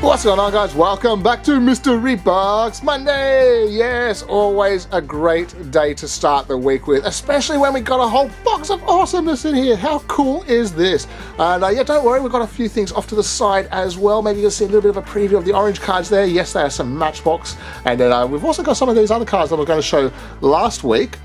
What's going on, guys? Welcome back to Mystery Box Monday. Yes, always a great day to start the week with, especially when we got a whole box of awesomeness in here. How cool is this? And yeah, don't worry, we've got a few things off to the side as well. Maybe you'll see a little bit of a preview of the orange cards there. Yes, there are some Matchbox, and then we've also got some of these other cards that we're going to show last week.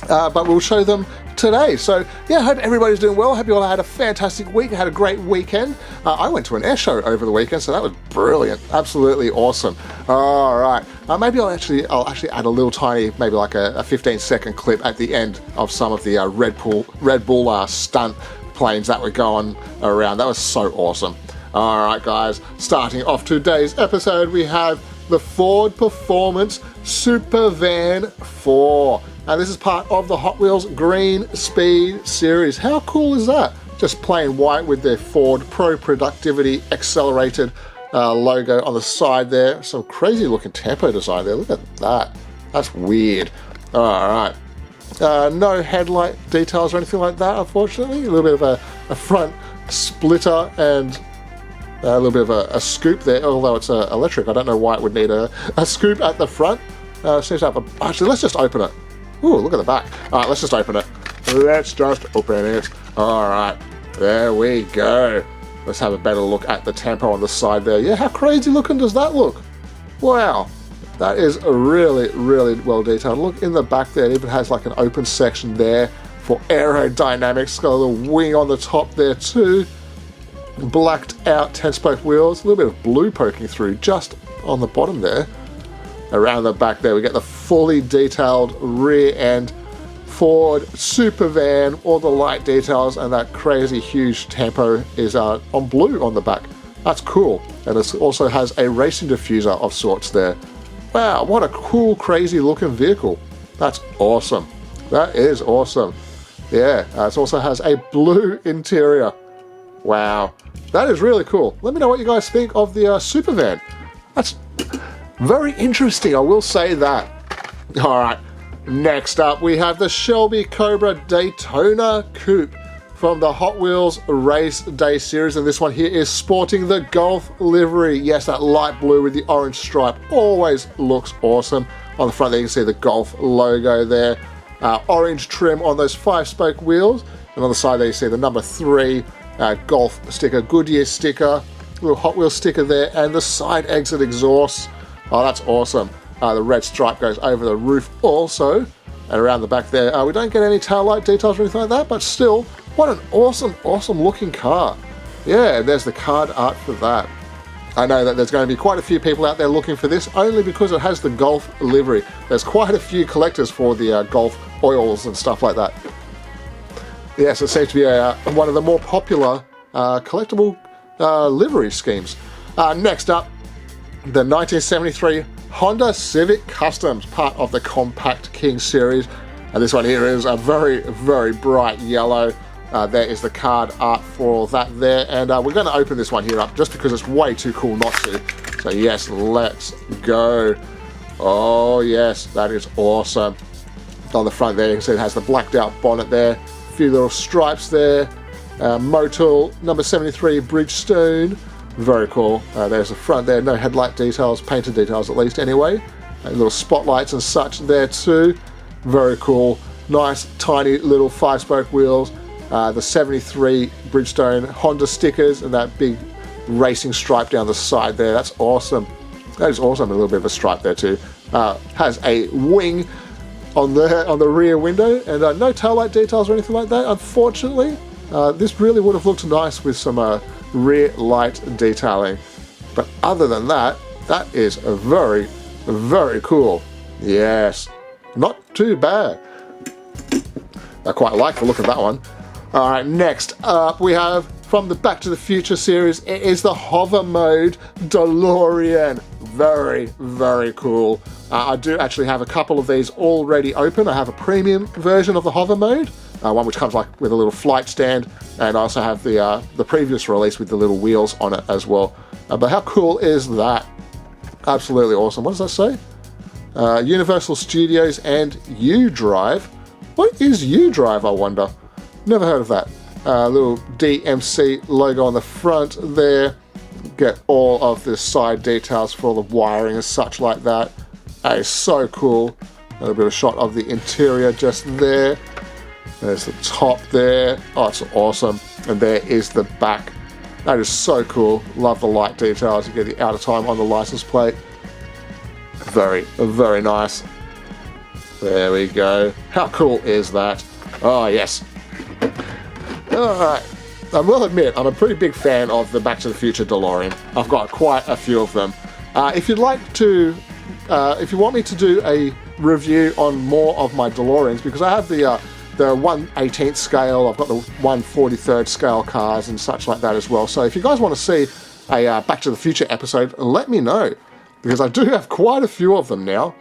But we'll show them today. So yeah, I hope everybody's doing well. I hope you all had a fantastic week and had a great weekend. I went to an air show over the weekend, so that was brilliant, absolutely awesome. All right, maybe I'll actually add a little tiny, maybe like a 15-second clip at the end of some of the Red Bull stunt planes that were going around. That was so awesome. All right, guys, starting off today's episode, we have the Ford Performance Super Van 4. Now this is part of the Hot Wheels Green Speed series. How cool is that? Just plain white with their Ford Pro Productivity Accelerated logo on the side there. Some crazy looking tempo design there. Look at that. That's weird. All right. No headlight details or anything like that, unfortunately. A little bit of a front splitter and a little bit of a scoop there, although it's electric. I don't know why it would need a scoop at the front. Seems to have a... Actually, let's just open it. Ooh, look at the back. All right, let's just open it. Let's just open it. All right, there we go. Let's have a better look at the tempo on the side there. Yeah, how crazy looking does that look? Wow, that is really, really well detailed. Look in the back there, it even has like an open section there for aerodynamics. It's got a little wing on the top there too. Blacked out 10-spoke wheels, a little bit of blue poking through just on the bottom there. Around the back there, we get the fully detailed rear end Ford Super Van, all the light details, and that crazy huge tempo is on blue on the back. That's cool. And it also has a racing diffuser of sorts there. Wow, what a cool, crazy looking vehicle. That's awesome. That is awesome. Yeah, it also has a blue interior. Wow, that is really cool. Let me know what you guys think of the Super Van. That's very interesting, I will say that. All right, next up we have the Shelby Cobra Daytona Coupe from the Hot Wheels Race Day series, and this one here is sporting the Golf livery. Yes, that light blue with the orange stripe always looks awesome. On the front there you can see the Golf logo there. Orange trim on those 5-spoke wheels, and on the side there you see the number 3 Golf sticker, Goodyear sticker, little Hot Wheels sticker there, and the side exit exhaust. Oh, that's awesome. The red stripe goes over the roof also, and around the back there. We don't get any taillight details or anything like that, but still, what an awesome, awesome looking car. Yeah, there's the card art for that. I know that there's going to be quite a few people out there looking for this, only because it has the Golf livery. There's quite a few collectors for the Golf oils and stuff like that. Yes, it seems to be one of the more popular collectible livery schemes. Next up, the 1973 Honda Civic Customs, part of the Compact King series. And this one here is a very, very bright yellow. There is the card art for that there. And we're going to open this one here up just because it's way too cool not to. So yes, let's go. Oh yes, that is awesome. On the front there, you can see it has the blacked out bonnet there. A few little stripes there. Motul number 73 Bridgestone. Very cool. There's the front there, no headlight details, painted details at least anyway. Little spotlights and such there too. Very cool. Nice tiny little 5-spoke wheels. The 73 Bridgestone Honda stickers and that big racing stripe down the side there. That's awesome. That is awesome. A little bit of a stripe there too. Has a wing on the rear window and no taillight details or anything like that, unfortunately. This really would have looked nice with some rear light detailing, but other than that, that is a very, very cool. Yes, not too bad. I quite like the look of that one. All right, next up we have from the Back to the Future series, it is the hover mode DeLorean. Very, very cool. I do actually have a couple of these already open. I have a premium version of the hover mode, one which comes like with a little flight stand, and I also have the previous release with the little wheels on it as well. But how cool is that? Absolutely awesome. What does that say? Universal Studios and U-Drive. What is U-Drive, I wonder? Never heard of that. Little DMC logo on the front there. Get all of the side details for all the wiring and such like that. That is so cool. A little bit of a shot of the interior just there. There's the top there. Oh, it's awesome. And there is the back. That is so cool. Love the light details. You get the outer time on the license plate. Very, very nice. There we go. How cool is that? Oh, yes. Alright. I will admit, I'm a pretty big fan of the Back to the Future DeLorean. I've got quite a few of them. If you'd like to, if you want me to do a review on more of my DeLoreans, because I have the 1/18th scale, I've got the 1/43rd scale cars and such like that as well. So if you guys want to see a Back to the Future episode, let me know, because I do have quite a few of them now.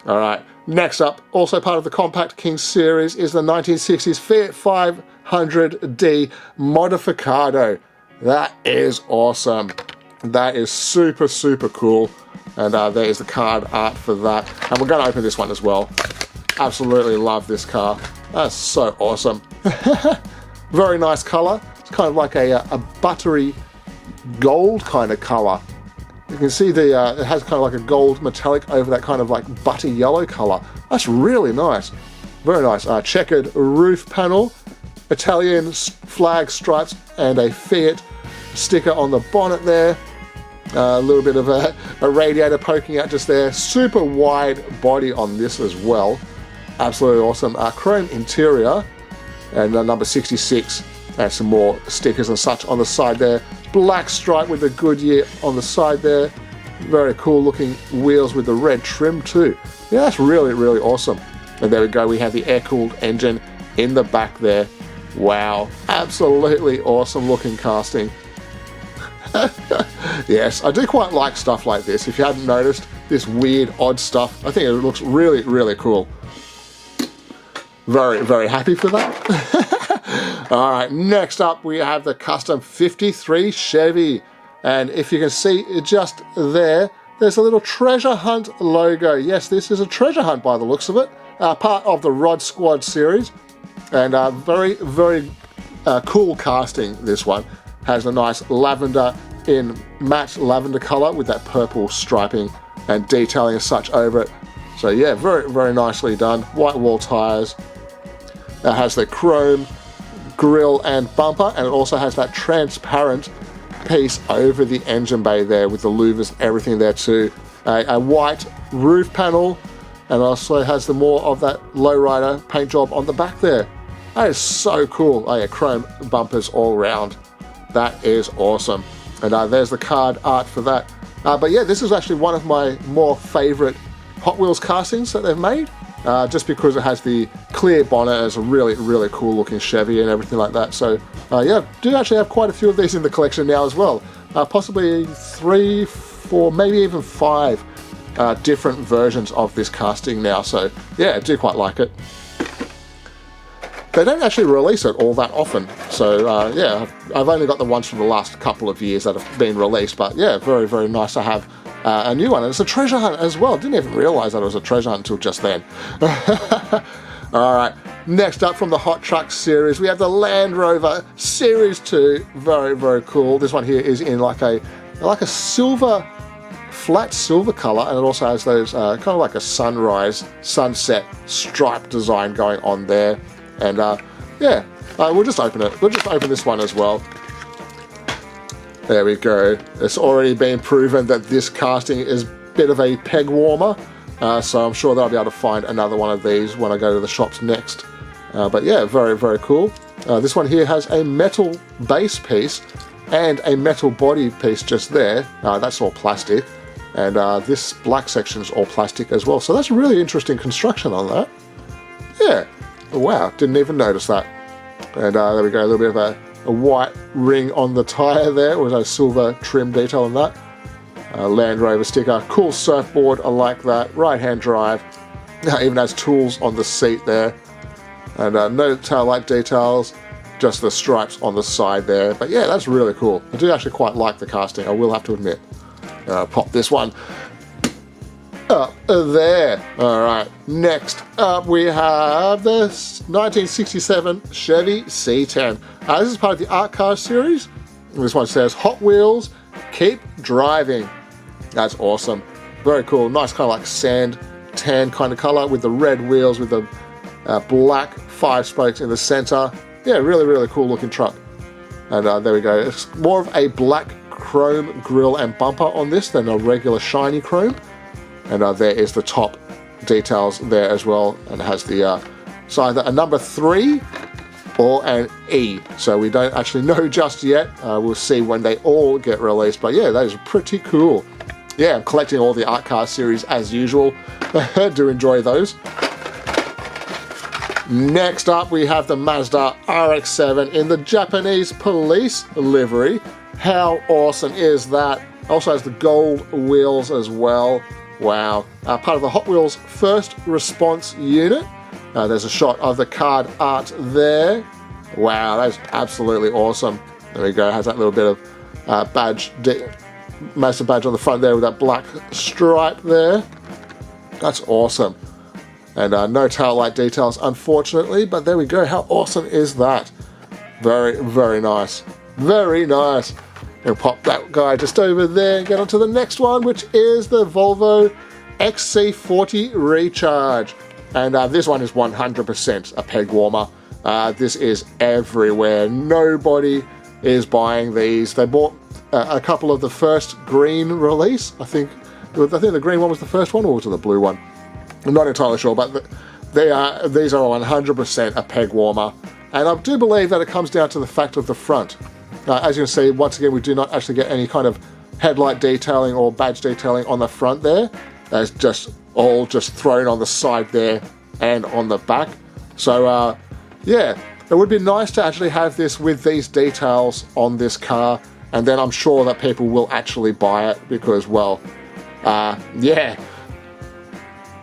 Alright, next up, also part of the Compact King series, is the 1960s Fiat 500D Modificado. That is awesome. That is super, super cool. And there is the card art for that. And we're going to open this one as well. Absolutely love this car. That's so awesome. Very nice color. It's kind of like a buttery gold kind of color. You can see it has kind of like a gold metallic over that kind of like butter yellow color. That's really nice. Very nice. Checkered roof panel, Italian flag stripes, and a Fiat sticker on the bonnet there. A little bit of a radiator poking out just there. Super wide body on this as well. Absolutely awesome. Chrome interior, and number 66. And some more stickers and such on the side there. Black stripe with the Goodyear on the side there. Very cool looking wheels with the red trim too. Yeah, that's really, really awesome. And there we go, we have the air-cooled engine in the back there. Wow, absolutely awesome looking casting. Yes, I do quite like stuff like this. If you hadn't noticed, this weird, odd stuff, I think it looks really, really cool. Very, very happy for that. Alright, next up we have the custom 53 Chevy. And if you can see just there, there's a little treasure hunt logo. Yes, this is a treasure hunt by the looks of it. Part of the Rod Squad series. And very, very cool casting, this one. Has a nice lavender in matte lavender color with that purple striping and detailing as such over it. So yeah, very, very nicely done. White wall tires. It has the chrome grille and bumper, and it also has that transparent piece over the engine bay there with the louvers and everything there too. A white roof panel, and also has the more of that lowrider paint job on the back there. That is so cool. Oh yeah, chrome bumpers all round. That is awesome. And there's the card art for that. But yeah, this is actually one of my more favorite Hot Wheels castings that they've made. Just because it has the clear bonnet, it's a really, really cool looking Chevy and everything like that. So yeah, do actually have quite a few of these in the collection now as well. Possibly 3, 4, maybe even 5 different versions of this casting now. So yeah, I do quite like it. They don't actually release it all that often. So yeah, I've only got the ones from the last couple of years that have been released. But yeah, very, very nice to have a new one. And it's a treasure hunt as well. Didn't even realize that it was a treasure hunt until just then. Alright, next up from the Hot Trucks series, we have the Land Rover Series 2. Very, very cool. This one here is in like a silver, flat silver color, and it also has those kind of like a sunset stripe design going on there. And yeah, we'll just open it. We'll just open this one as well. There we go. It's already been proven that this casting is a bit of a peg warmer. So I'm sure that I'll be able to find another one of these when I go to the shops next. But yeah, very, very cool. This one here has a metal base piece and a metal body piece just there. That's all plastic. And this black section is all plastic as well. So that's a really interesting construction on that. Yeah. Wow, didn't even notice that. And there we go, a little bit of a white ring on the tyre there with a silver trim detail on that. Land Rover sticker, cool surfboard, I like that. Right hand drive, even has tools on the seat there. And no tail light details, just the stripes on the side there. But yeah, that's really cool. I do actually quite like the casting, I will have to admit. Pop this one up there. Alright, next up we have the 1967 Chevy C10. This is part of the Art Car series. This one says Hot Wheels keep driving. That's awesome. Very cool. Nice kind of like sand tan kind of color with the red wheels with the black 5 spokes in the center. Yeah, really, really cool looking truck. And there we go. It's more of a black chrome grille and bumper on this than a regular shiny chrome. And there is the top details there as well. And it has the it's either a number 3 or an E. So we don't actually know just yet. We'll see when they all get released. But yeah, that is pretty cool. Yeah, I'm collecting all the art car series as usual. I do enjoy those. Next up, we have the Mazda RX-7 in the Japanese police livery. How awesome is that? Also has the gold wheels as well. Wow. Part of the Hot Wheels First Response unit. There's a shot of the card art there. Wow, that's absolutely awesome. There we go. Has that little bit of badge, Mazda badge on the front there with that black stripe there. That's awesome. And no tail light details, unfortunately, but there we go. How awesome is that? Very, very nice. Very nice. We'll pop that guy just over there and get on to the next one, which is the Volvo XC40 Recharge. And this one is 100% a peg warmer. This is everywhere. Nobody is buying these. They bought a couple of the first green release. I think the green one was the first one, or was it the blue one? I'm not entirely sure, but these are 100% a peg warmer. And I do believe that it comes down to the fact of the front. As you can see, once again, we do not actually get any kind of headlight detailing or badge detailing on the front there. That's just all just thrown on the side there and on the back. So yeah, it would be nice to actually have this with these details on this car, and then I'm sure that people will actually buy it because, well, yeah,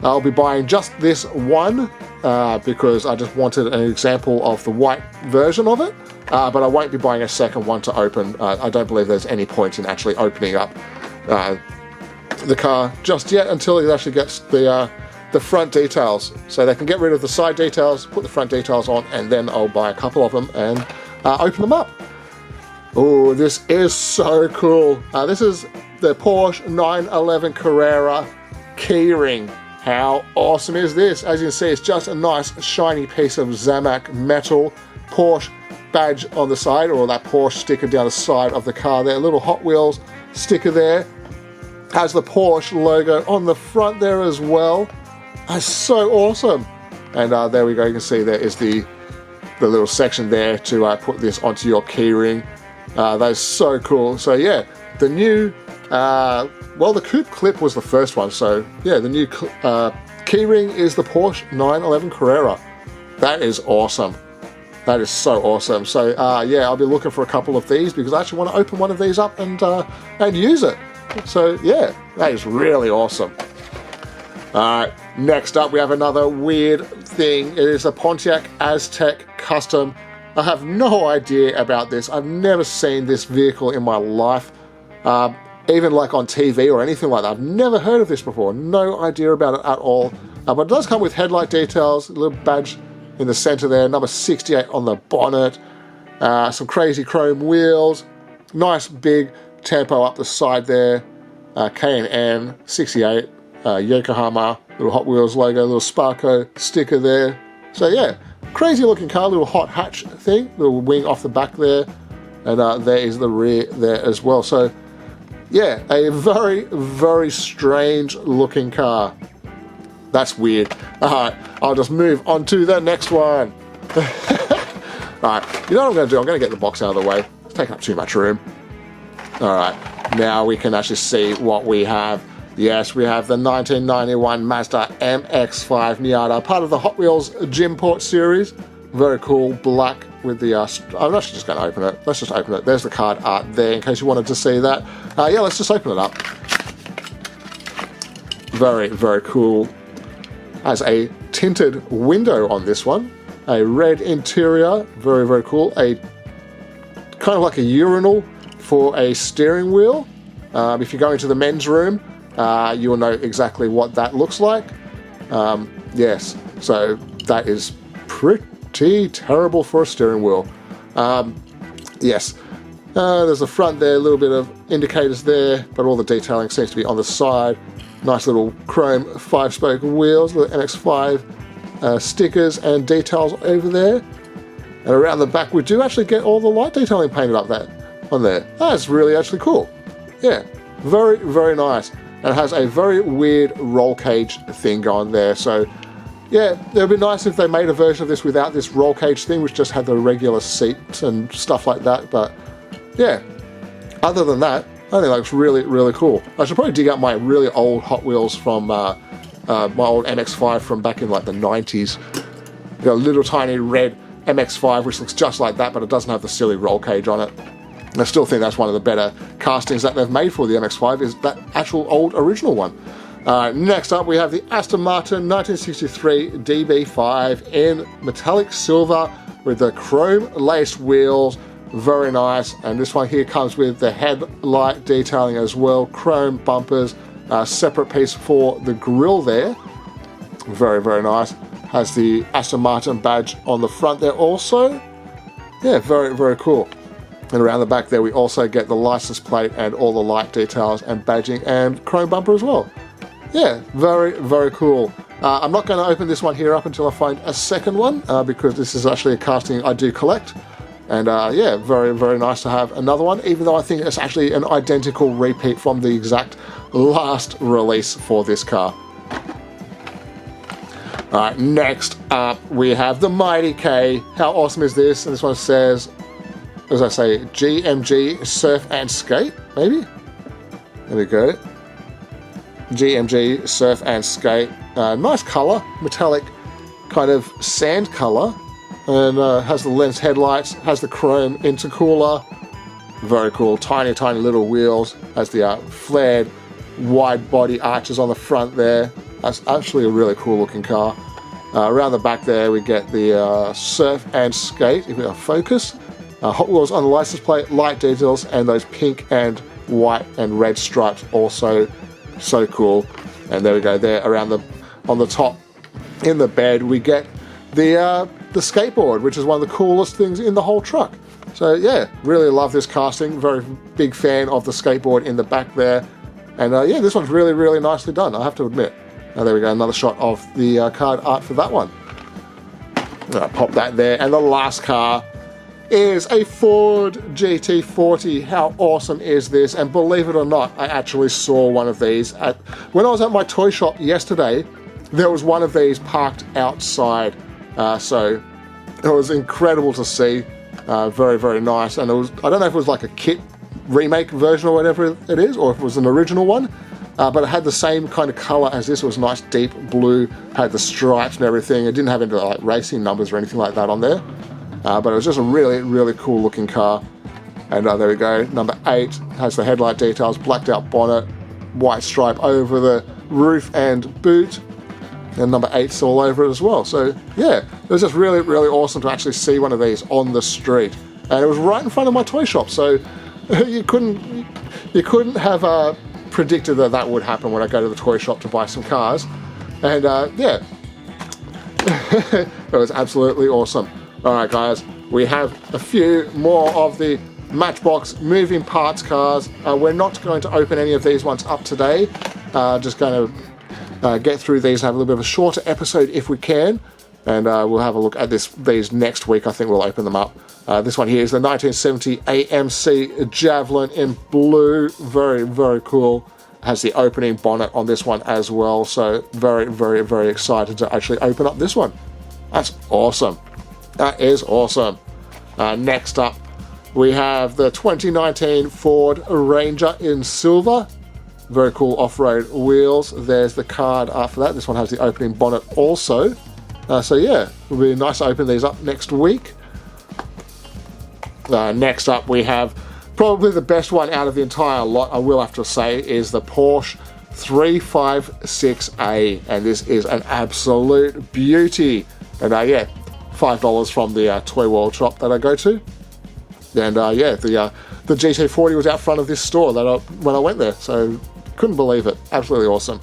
I'll be buying just this one because I just wanted an example of the white version of it, but I won't be buying a second one to open. I don't believe there's any point in actually opening up the car just yet until it actually gets the front details. So they can get rid of the side details, put the front details on, and then I'll buy a couple of them and open them up. Oh, this is so cool. This is the Porsche 911 Carrera keyring. How awesome is this? As you can see, it's just a nice shiny piece of Zamac metal, Porsche badge on the side, or that Porsche sticker down the side of the car there. A little Hot Wheels sticker there. Has the Porsche logo on the front there as well. That's so awesome. And there we go. You can see there is the little section there to put this onto your keyring. That's so cool. So yeah, the new well, the coupe clip was the first one, so yeah, the new keyring is the Porsche 911 Carrera. That is awesome. That is so awesome. So yeah, I'll be looking for a couple of these because I actually want to open one of these up and use it. So yeah, that is really awesome. Alright, next up we have another weird thing. It is a Pontiac Aztec Custom. I have no idea about this. I've never seen this vehicle in my life. Even like on TV or anything like that. I've never heard of this before. No idea about it at all. But it does come with headlight details, a little badge in the center there, number 68 on the bonnet, some crazy chrome wheels, nice big tempo up the side there, K&N 68, Yokohama, little Hot Wheels logo, little Sparko sticker there. So yeah, crazy looking car, little hot hatch thing, little wing off the back there, and there is the rear there as well. So yeah, a very, very strange looking car. That's weird. Alright, I'll just move on to the next one. Alright, you know what I'm going to do? I'm going to get the box out of the way. It's taking up too much room. Alright, now we can actually see what we have. Yes, we have the 1991 Mazda MX-5 Miata, part of the Hot Wheels Gymport series. Very cool, black with the... I'm actually just going to open it. Let's just open it. There's the card art there in case you wanted to see that. Yeah, let's just open it up. Very, very cool. Has a tinted window on this one. A red interior. Very, very cool. A kind of like a urinal for a steering wheel. If you go into the men's room, you will know exactly what that looks like. Yes, so that is pretty terrible for a steering wheel. Yes, There's the front there, a little bit of indicators there, but all the detailing seems to be on the side. Nice little chrome 5-spoke wheels, the MX5 stickers and details over there. And around the back we do actually get all the light detailing painted up there, on there. That's really actually cool. Yeah, very, very nice. And it has a very weird roll cage thing going there. So yeah, it would be nice if they made a version of this without this roll cage thing, which just had the regular seats and stuff like that. But yeah, other than that, I think that looks really, really cool. I should probably dig out my really old Hot Wheels from my old MX5 from back in like the 90s. Got a little tiny red MX5 which looks just like that, but it doesn't have the silly roll cage on it. And I still think that's one of the better castings that they've made for the MX5, is that actual old original one. Next up we have the Aston Martin 1963 DB5 in metallic silver with the chrome laced wheels. Very nice. And this one here comes with the headlight detailing as well, chrome bumpers, separate piece for the grille there. Very, very nice. Has the Aston Martin badge on the front there also. Yeah, very, very cool. And around the back there we also get the license plate and all the light details and badging and chrome bumper as well. Yeah, very, very cool. I'm not going to open this one here up until I find a second one, because this is actually a casting I do collect. And yeah, very, very nice to have another one, even though I think it's actually an identical repeat from the exact last release for this car. Alright, next up we have the Mighty K. How awesome is this? And this one says, as I say, GMG Surf and Skate, maybe? There we go. GMG Surf and Skate. Nice colour, metallic kind of sand colour. And has the lens headlights, has the chrome intercooler. Very cool. Tiny, tiny little wheels. Has the flared wide body arches on the front there. That's actually a really cool looking car. Around the back there we get the Surf and Skate, if we focus. Hot Wheels on the license plate, light details, and those pink and white and red stripes also. So cool. And there we go there around on the top in the bed we get the skateboard, which is one of the coolest things in the whole truck. So yeah, really love this casting. Very big fan of the skateboard in the back there. And yeah, this one's really, really nicely done, I have to admit. There we go, another shot of the card art for that one. Pop that there. And the last car is a Ford GT40. How awesome is this? And believe it or not, I actually saw one of these. When I was at my toy shop yesterday, there was one of these parked outside. So it was incredible to see. Very, very nice. And it was, I don't know if it was like a kit remake version or whatever it is, or if it was an original one. But it had the same kind of colour as this. It was nice deep blue, had the stripes and everything. It didn't have any like racing numbers or anything like that on there. But it was just a really, really cool looking car. And there we go, number 8 has the headlight details, blacked out bonnet, white stripe over the roof and boot. And number 8's all over it as well. So yeah, it was just really, really awesome to actually see one of these on the street. And it was right in front of my toy shop, so you couldn't have predicted that that would happen when I go to the toy shop to buy some cars. And yeah, it was absolutely awesome. Alright guys, we have a few more of the Matchbox moving parts cars. We're not going to open any of these ones up today. Just going to get through these and have a little bit of a shorter episode if we can. And we'll have a look at these next week. I think we'll open them up. This one here is the 1970 AMC Javelin in blue. Very, very cool. Has the opening bonnet on this one as well. So very, very, very excited to actually open up this one. That's awesome. That is awesome. Next up, we have the 2019 Ford Ranger in silver. Very cool off-road wheels. There's the card after that. This one has the opening bonnet also. So yeah, it'll be nice to open these up next week. Next up, we have probably the best one out of the entire lot, I will have to say, is the Porsche 356A. And this is an absolute beauty. And yeah, $5 from the Toy World shop that I go to. And yeah, the GT40 was out front of this store when I went there, so couldn't believe it. Absolutely awesome.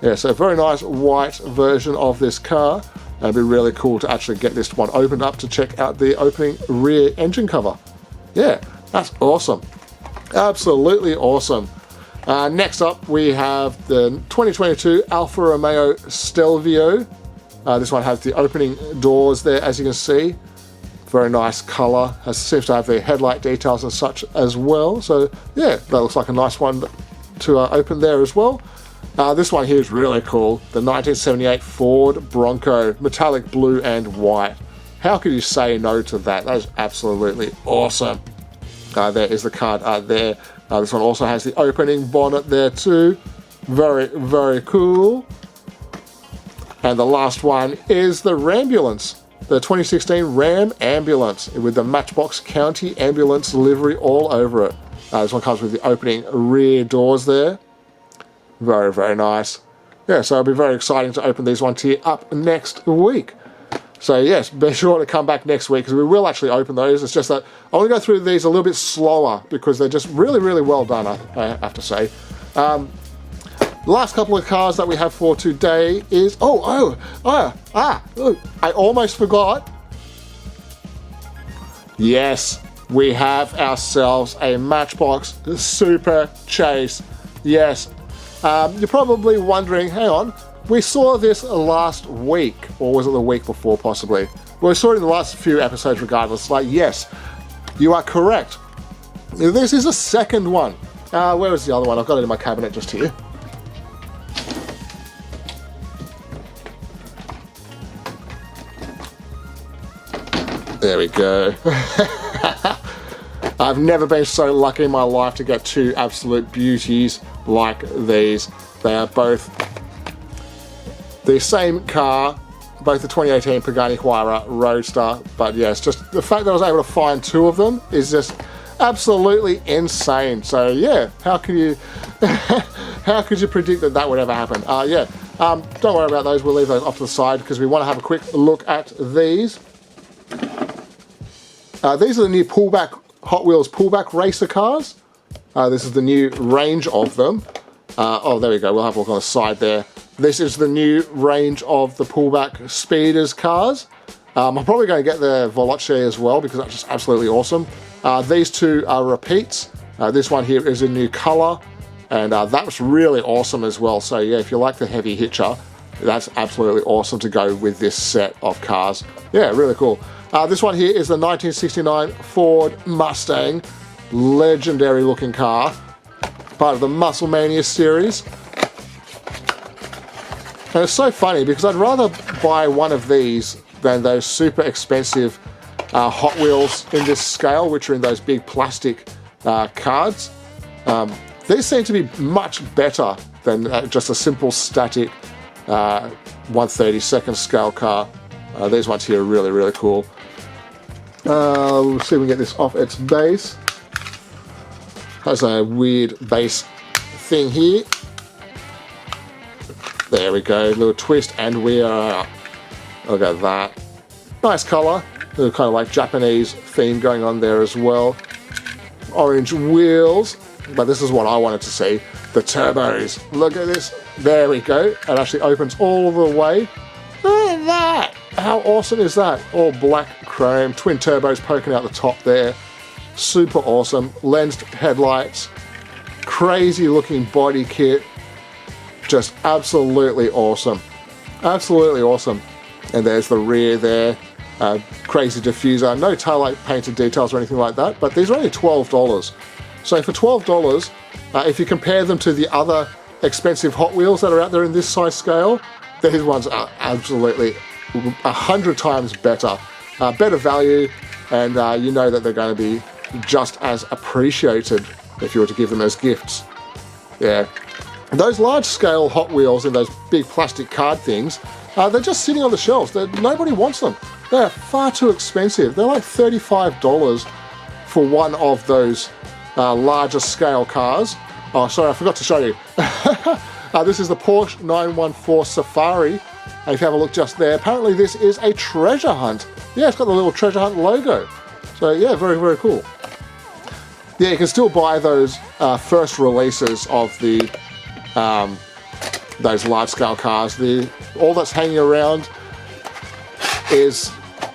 Yeah, so very nice white version of this car. And it'd be really cool to actually get this one opened up to check out the opening rear engine cover. Yeah, That's awesome. Absolutely awesome. Next up, we have the 2022 Alfa Romeo Stelvio. This one has the opening doors there, as you can see. Very nice colour. It seems to have the headlight details and such as well. So yeah, that looks like a nice one to open there as well. This one here is really cool. The 1978 Ford Bronco, metallic blue and white. How could you say no to that? That is absolutely awesome. There is the card there. This one also has the opening bonnet there too. Very, very cool. And the last one is the Rambulance. The 2016 Ram Ambulance with the Matchbox County Ambulance livery all over it. This one comes with the opening rear doors there. Very, very nice. Yeah, so it'll be very exciting to open these ones here up next week. So yes, be sure to come back next week because we will actually open those. It's just that I want to go through these a little bit slower because they're just really, really well done, I have to say. The last couple of cars that we have for today is... I almost forgot. Yes, we have ourselves a Matchbox Super Chase. Yes. You're probably wondering, hang on, we saw this last week, or was it the week before possibly? Well, we saw it in the last few episodes regardless. Like, yes, you are correct. This is a second one. Where is the other one? I've got it in my cabinet just here. There we go. I've never been so lucky in my life to get two absolute beauties like these. They are both the same car, both the 2018 Pagani Huayra Roadster, but yes, just the fact that I was able to find two of them is just absolutely insane. So yeah, how could you predict that that would ever happen? Don't worry about those, we'll leave those off to the side because we want to have a quick look at these. These are the new pullback Hot Wheels pullback racer cars. This is the new range of them. There we go, we'll have a look on the side there. This is the new range of the pullback speeders cars. I'm probably going to get the Veloce as well because that's just absolutely awesome. These two are repeats. This one here is a new colour, and that was really awesome as well. So yeah, if you like the heavy hitcher, that's absolutely awesome to go with this set of cars. Yeah, really cool. This one here is the 1969 Ford Mustang, legendary looking car, part of the Muscle Mania series. And it's so funny because I'd rather buy one of these than those super expensive Hot Wheels in this scale, which are in those big plastic cards. These seem to be much better than just a simple static 1/32 scale car. These ones here are really, really cool. We'll see if we can get this off its base. Has a weird base thing here. There we go, little twist and we are out. Look at that. Nice colour. Little kind of like Japanese theme going on there as well. Orange wheels. But this is what I wanted to see. The turbos. Look at this. There we go. It actually opens all the way. Look at that. How awesome is that? All black chrome. Twin turbos poking out the top there. Super awesome. Lensed headlights. Crazy looking body kit. Just absolutely awesome. Absolutely awesome. And there's the rear there. Crazy diffuser. No taillight painted details or anything like that, but these are only $12. So for $12, if you compare them to the other expensive Hot Wheels that are out there in this size scale, these ones are absolutely 100 times better. Better value, and you know that they're going to be just as appreciated if you were to give them as gifts. Yeah. Those large-scale Hot Wheels and those big plastic card things, they're just sitting on the shelves. Nobody wants them. They're far too expensive. They're like $35 for one of those larger scale cars. Oh, sorry, I forgot to show you. This is the Porsche 914 Safari. And if you have a look just there, apparently this is a treasure hunt. Yeah, it's got the little treasure hunt logo. So yeah, very, very cool. Yeah, you can still buy those first releases of the those large-scale cars. All that's hanging around is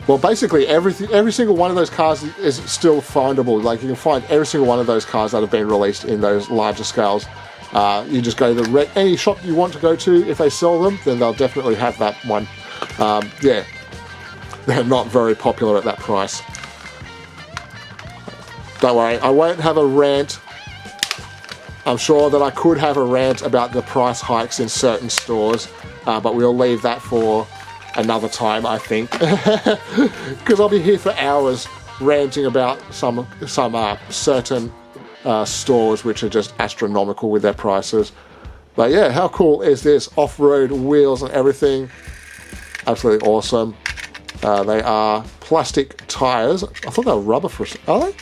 Well, basically every single one of those cars is still findable. Like, you can find every single one of those cars that have been released in those larger scales. You just go to any shop you want to go to. If they sell them, then they'll definitely have that one. Yeah, they're not very popular at that price. Don't worry, I won't have a rant. I'm sure that I could have a rant about the price hikes in certain stores, but we'll leave that for another time, I think, because I'll be here for hours ranting about some certain stores which are just astronomical with their prices. But yeah, how cool is this? Off-road wheels and everything. Absolutely awesome. They are plastic tires. I thought they were rubber for a... Are they?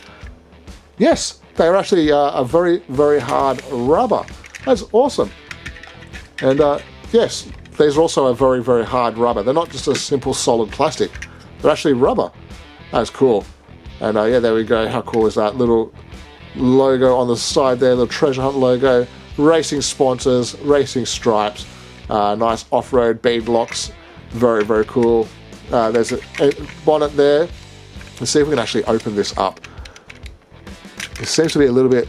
Yes, they are actually a very, very hard rubber. That's awesome. And yes, these are also a very, very hard rubber. They're not just a simple solid plastic. They're actually rubber. That's cool. And yeah, there we go. How cool is that? Little logo on the side there, the treasure hunt logo. Racing sponsors, racing stripes. Nice off-road bead locks. Very, very cool. There's a bonnet there. Let's see if we can actually open this up. It seems to be a little bit...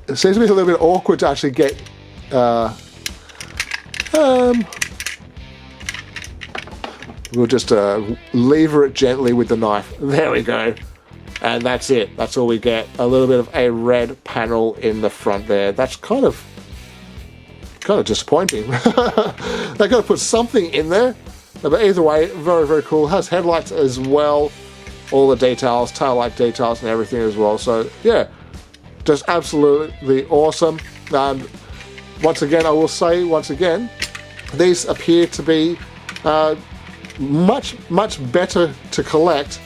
It seems to be a little bit awkward to actually get... We'll just lever it gently with the knife. There we go. And that's it. That's all we get. A little bit of a red panel in the front there. That's kind of disappointing. They got to put something in there. But either way, very, very cool. Has headlights as well. All the details, tail light details and everything as well. So yeah, just absolutely awesome. And once again, I will say once again, these appear to be much, much better to collect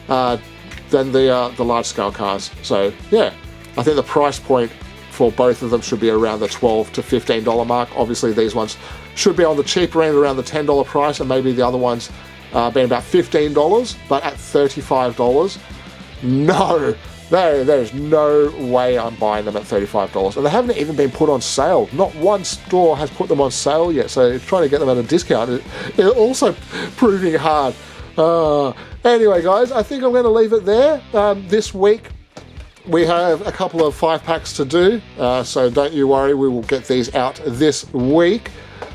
than the large scale cars. So yeah, I think the price point for both of them should be around the $12 to $15 mark. Obviously these ones should be on the cheaper end, around the $10 price, and maybe the other ones being about $15, but at $35, no, there's no way I'm buying them at $35. And they haven't even been put on sale. Not one store has put them on sale yet, so trying to get them at a discount is also proving hard. Anyway, guys, I think I'm going to leave it there. This week, we have a couple of 5-packs to do, so don't you worry, we will get these out this week.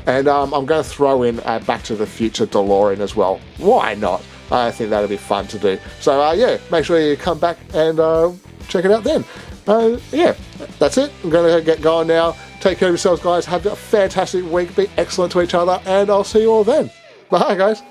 And I'm going to throw in a Back to the Future DeLorean as well. Why not? I think that'll be fun to do. So yeah, make sure you come back and check it out then. Yeah, that's it. I'm going to get going now. Take care of yourselves, guys. Have a fantastic week. Be excellent to each other, and I'll see you all then. Bye, guys.